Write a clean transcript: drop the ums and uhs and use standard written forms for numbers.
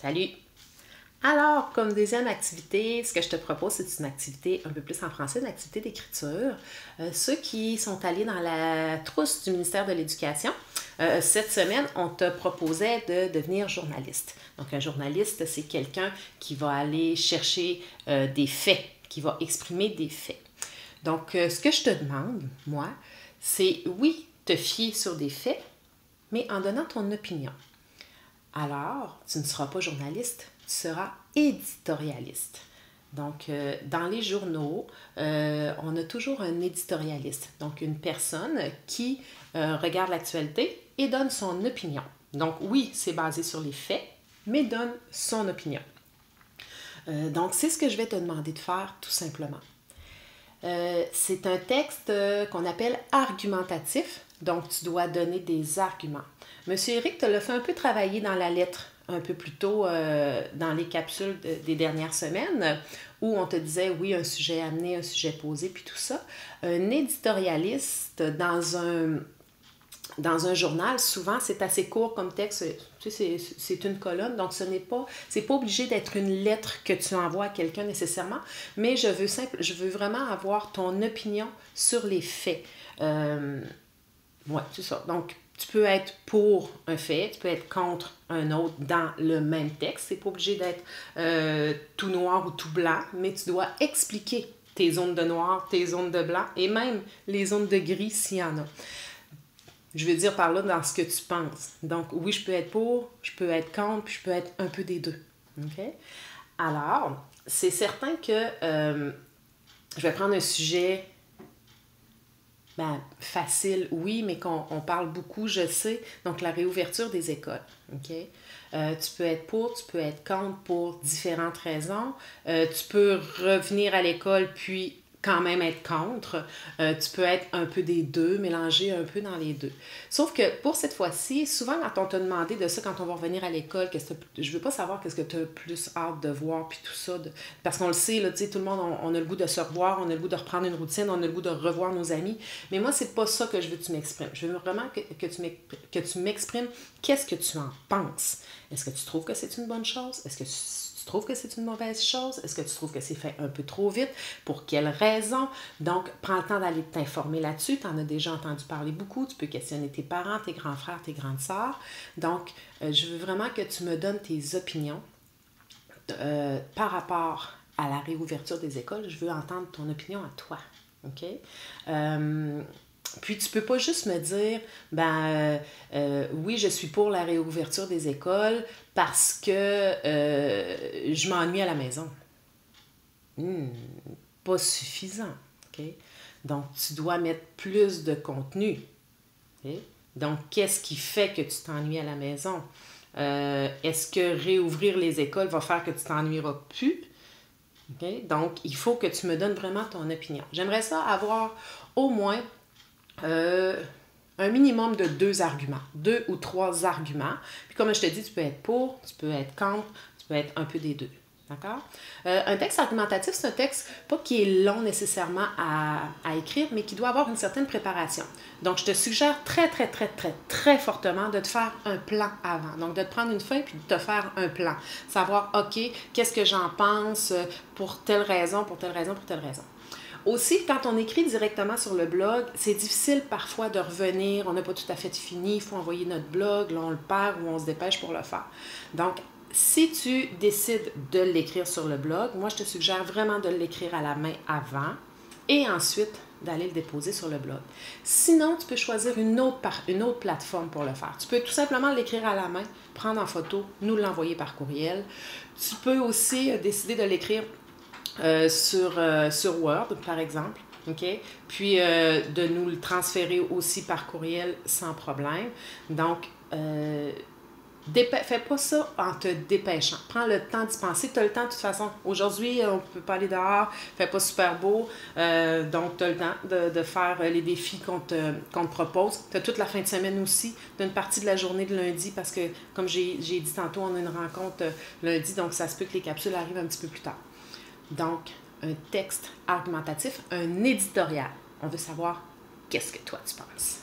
Salut! Alors, comme deuxième activité, ce que je te propose, c'est une activité un peu plus en français, une activité d'écriture. Ceux qui sont allés dans la trousse du ministère de l'Éducation, cette semaine, on te proposait de devenir journaliste. Donc, un journaliste, c'est quelqu'un qui va aller chercher des faits, qui va exprimer des faits. Donc, ce que je te demande, moi, c'est oui, te fier sur des faits, mais en donnant ton opinion. Alors, tu ne seras pas journaliste, tu seras éditorialiste. Donc, dans les journaux, on a toujours un éditorialiste, donc une personne qui regarde l'actualité et donne son opinion. Donc, oui, c'est basé sur les faits, mais donne son opinion. Donc, c'est ce que je vais te demander de faire, tout simplement. C'est un texte qu'on appelle argumentatif, donc tu dois donner des arguments. Monsieur Eric te l'a fait un peu travailler dans la lettre un peu plus tôt dans les capsules des dernières semaines où on te disait, oui, un sujet amené, un sujet posé, puis tout ça. Un éditorialiste dans un journal, souvent, c'est assez court comme texte. Tu sais, c'est une colonne, donc c'est pas obligé d'être une lettre que tu envoies à quelqu'un nécessairement, mais je veux vraiment avoir ton opinion sur les faits. Ouais, c'est ça. Donc, tu peux être pour un fait, tu peux être contre un autre dans le même texte. C'est pas obligé d'être tout noir ou tout blanc, mais tu dois expliquer tes zones de noir, tes zones de blanc et même les zones de gris s'il y en a. Je veux dire par là dans ce que tu penses. Donc, oui, je peux être pour, je peux être contre, puis je peux être un peu des deux. OK? Alors, c'est certain que je vais prendre un sujet facile, oui, mais qu'on parle beaucoup, je sais. Donc, la réouverture des écoles. OK? Tu peux être pour, tu peux être contre pour différentes raisons. Tu peux revenir à l'école puis quand même être contre. Tu peux être un peu des deux, mélanger un peu dans les deux. Sauf que pour cette fois-ci, souvent quand on t'a demandé de ça, quand on va revenir à l'école, je veux pas savoir qu'est-ce que tu as plus hâte de voir, puis tout ça, parce qu'on le sait, là, tout le monde, on a le goût de se revoir, on a le goût de reprendre une routine, on a le goût de revoir nos amis. Mais moi, c'est pas ça que je veux que tu m'exprimes. Je veux vraiment que tu m'exprimes qu'est-ce que tu en penses. Est-ce que tu trouves que c'est une bonne chose? Est-ce que tu trouves que c'est une mauvaise chose? Est-ce que tu trouves que c'est fait un peu trop vite? Pour quelles raisons? Donc, prends le temps d'aller t'informer là-dessus. Tu en as déjà entendu parler beaucoup. Tu peux questionner tes parents, tes grands frères, tes grandes sœurs. Donc, je veux vraiment que tu me donnes tes opinions par rapport à la réouverture des écoles. Je veux entendre ton opinion à toi. OK? Puis tu peux pas juste me dire, oui, je suis pour la réouverture des écoles parce que je m'ennuie à la maison. Pas suffisant. Okay? Donc, tu dois mettre plus de contenu. Okay? Donc, qu'est-ce qui fait que tu t'ennuies à la maison? Est-ce que réouvrir les écoles va faire que tu t'ennuieras plus? Okay? Donc, il faut que tu me donnes vraiment ton opinion. J'aimerais ça avoir au moins un minimum de 2 ou 3 arguments. Puis comme je te dis, tu peux être pour, tu peux être contre, tu peux être un peu des deux. D'accord? Un texte argumentatif, c'est un texte pas qui est long nécessairement à écrire, mais qui doit avoir une certaine préparation. Donc, je te suggère très, très, très, très, très fortement de te faire un plan avant. Donc, de te prendre une feuille puis de te faire un plan. Savoir, OK, qu'est-ce que j'en pense pour telle raison, pour telle raison, pour telle raison. Aussi, quand on écrit directement sur le blog, c'est difficile parfois de revenir. On n'a pas tout à fait fini, il faut envoyer notre blog, là on le perd ou on se dépêche pour le faire. Donc, si tu décides de l'écrire sur le blog, moi je te suggère vraiment de l'écrire à la main avant et ensuite d'aller le déposer sur le blog. Sinon, tu peux choisir une autre plateforme pour le faire. Tu peux tout simplement l'écrire à la main, prendre en photo, nous l'envoyer par courriel. Tu peux aussi décider de l'écrire sur Word, par exemple, OK? Puis de nous le transférer aussi par courriel sans problème. Donc, fais pas ça en te dépêchant. Prends le temps d'y penser. Tu as le temps de toute façon. Aujourd'hui, on ne peut pas aller dehors, il fait pas super beau. Donc, tu as le temps de faire les défis qu'on te propose. Tu as toute la fin de semaine aussi, d'une partie de la journée de lundi, parce que, comme j'ai dit tantôt, on a une rencontre lundi, donc ça se peut que les capsules arrivent un petit peu plus tard. Donc, un texte argumentatif, un éditorial. On veut savoir qu'est-ce que toi tu penses.